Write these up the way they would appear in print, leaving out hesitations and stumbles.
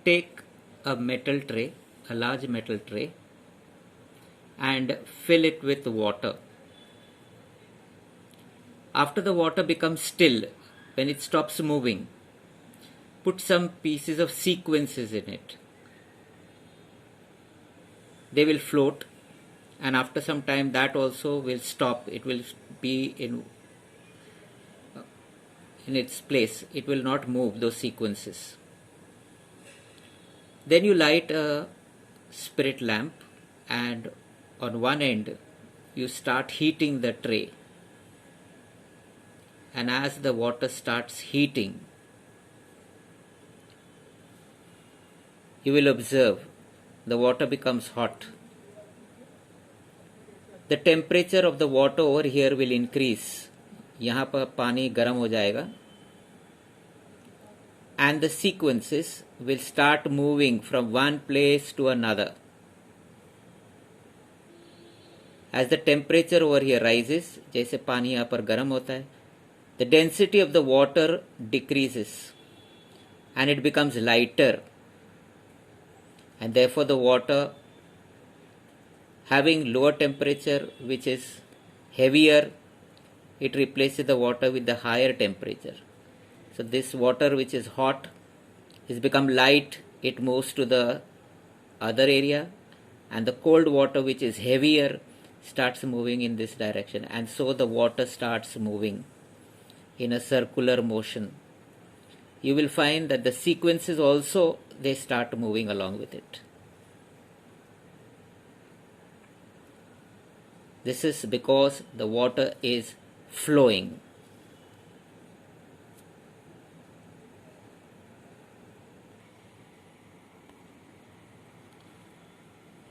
take a metal tray, a large metal tray, and fill it with water. After the water becomes still, when it stops moving, put some pieces of sequences in it. They will float, and after some time that also will stop. It will be in its place. It will not move, those sequences. Then you light a spirit lamp, and on one end you start heating the tray. And as the water starts heating, you will observe the water becomes hot. The temperature of the water over here will increase. यहाँ पर पानी गर्म हो जाएगा. And the sequences will start moving from one place to another. As the temperature over here rises, जैसे पानी यहाँ पर गर्म होता है, the density of the water decreases and it becomes lighter, and therefore the water having lower temperature, which is heavier, it replaces the water with the higher temperature. So this water which is hot is become light, it moves to the other area, and the cold water which is heavier starts moving in this direction, and so the water starts moving in a circular motion. You will find that the sequences also, they start moving along with it. This is because the water is flowing.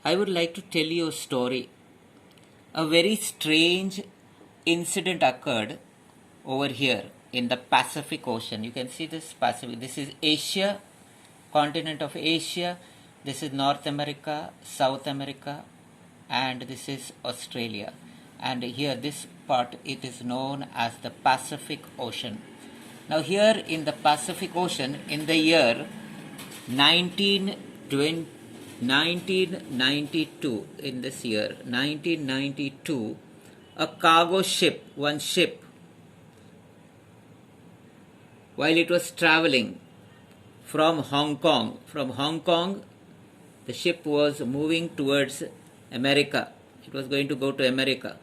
I would like to tell you a story. A very strange incident occurred over here in the Pacific Ocean. You can see this Pacific. This is Asia, continent of Asia. This is North America, South America, and this is Australia. And here, this part, it is known as the Pacific Ocean. Now here in the Pacific Ocean, in the year 1992, in this year 1992, a cargo ship, one ship, while it was traveling from Hong Kong, the ship was moving towards America. It was going to go to America.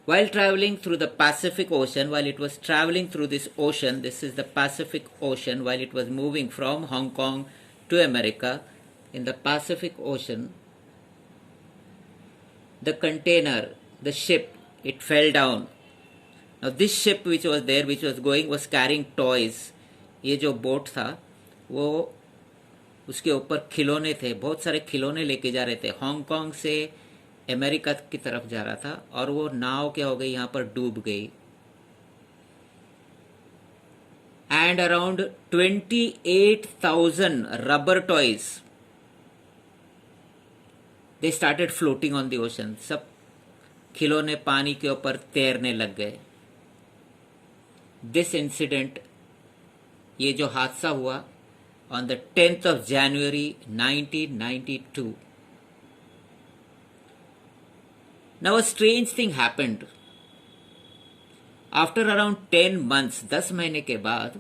While traveling through the Pacific Ocean, while it was traveling through this ocean, this is the Pacific Ocean, while it was moving from Hong Kong to America, in the Pacific Ocean, the container, the ship, it fell down. Now this ship which was there, which was going, was carrying toys. ये जो boat था, वो उसके ऊपर खिलौने थे, बहुत सारे खिलौने लेके जा रहे थे. हांगकांग से अमेरिका की तरफ जा रहा था, और वो नाव क्या हो गई, यहाँ पर डूब गई. And around 28,000 rubber toys, they started floating on the ocean. सब खिलौने पानी के ऊपर तैरने लग गए. This incident, ये जो हादसा हुआ, on the 10th of January 1992. Now a strange thing happened. After around 10 months, 10 महीने के बाद,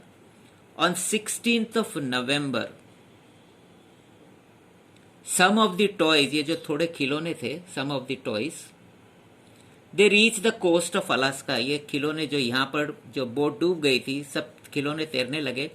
on 16th of November, some of the toys, ये जो थोड़े खिलौने थे, some of the toys, they reached the coast of Alaska. ये खिलौने जो यहाँ पर जो बोट डूब गई थी, सब खिलौने तैरने लगे.